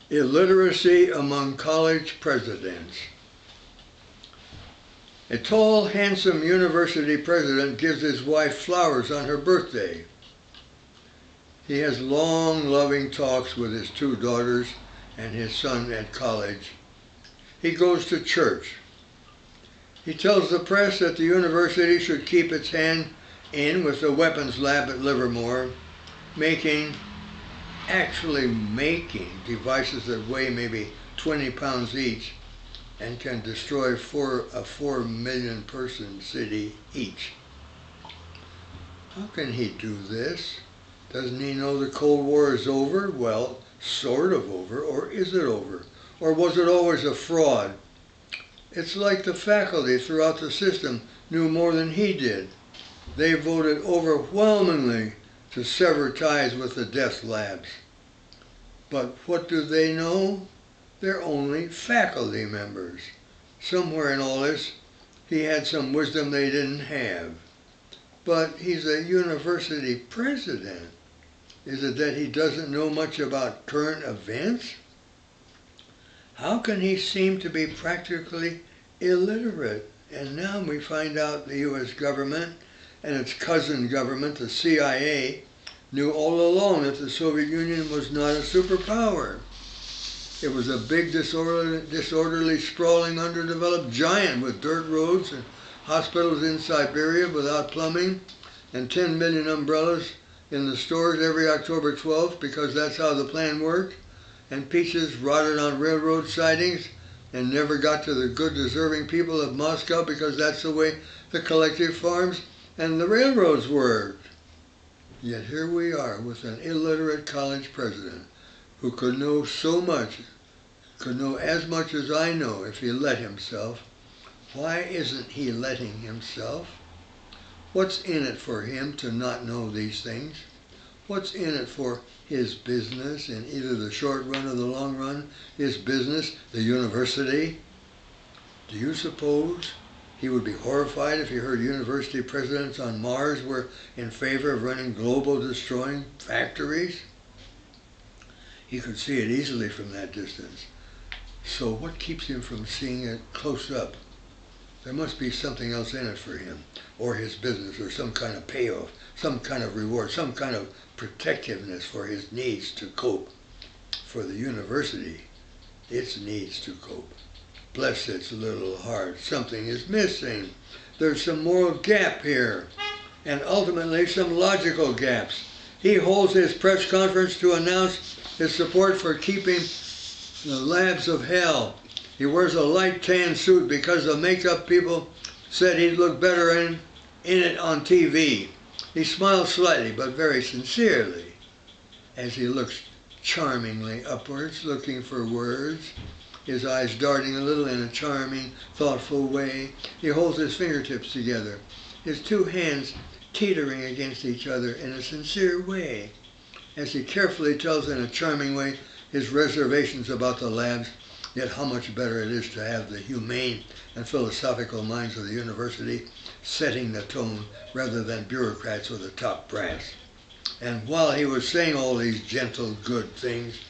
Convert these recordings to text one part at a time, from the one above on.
Illiteracy among college presidents. A tall, handsome university president gives his wife flowers on her birthday. He has long, loving talks with his two daughters and his son at college. He goes to church. He tells the press that the university should keep its hand in with the weapons lab at Livermore, actually making devices that weigh maybe 20 pounds each and can destroy a 4 million person city each. How can he do this? Doesn't he know the Cold War is over? Well, sort of over, or is it over? Or was it always a fraud? It's like the faculty throughout the system knew more than he did. They voted overwhelmingly to sever ties with the death labs. But what do they know? They're only faculty members. Somewhere in all this, he had some wisdom they didn't have. But he's a university president. Is it that he doesn't know much about current events? How can he seem to be practically illiterate? And now we find out the U.S. government and its cousin government, the CIA, knew all along that the Soviet Union was not a superpower. It was a big, disorderly, sprawling, underdeveloped giant with dirt roads and hospitals in Siberia without plumbing and 10 million umbrellas in the stores every October 12th because that's how the plan worked, and peaches rotted on railroad sidings and never got to the good deserving people of Moscow because that's the way the collective farms and the railroads worked. Yet here we are with an illiterate college president who could know so much, could know as much as I know if he let himself. Why isn't he letting himself? What's in it for him to not know these things? What's in it for his business in either the short run or the long run? His business, the university? Do you suppose he would be horrified if he heard university presidents on Mars were in favor of running global destroying factories? He could see it easily from that distance. So what keeps him from seeing it close up? There must be something else in it for him, or his business, or some kind of payoff, some kind of reward, some kind of protectiveness for his needs to cope. For the university, its needs to cope. Bless its little heart, something is missing. There's some moral gap here, and ultimately some logical gaps. He holds his press conference to announce his support for keeping the labs of hell. He wears a light tan suit because the makeup people said he'd look better in it on TV. He smiles slightly but very sincerely as he looks charmingly upwards, looking for words, his eyes darting a little in a charming, thoughtful way. He holds his fingertips together, his two hands teetering against each other in a sincere way, as he carefully tells in a charming way his reservations about the labs, yet how much better it is to have the humane and philosophical minds of the university setting the tone rather than bureaucrats or the top brass. And while he was saying all these gentle, good things,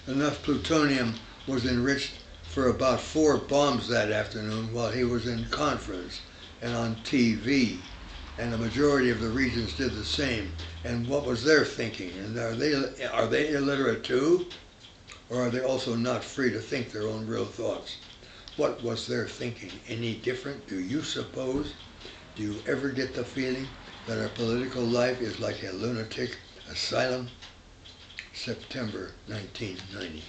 enough plutonium was enriched for about 4 bombs that afternoon while he was in conference and on TV. And the majority of the regions did the same. And what was their thinking? And are they illiterate too? Or are they also not free to think their own real thoughts? What was their thinking? Any different, do you suppose? Do you ever get the feeling that our political life is like a lunatic asylum? September 1990.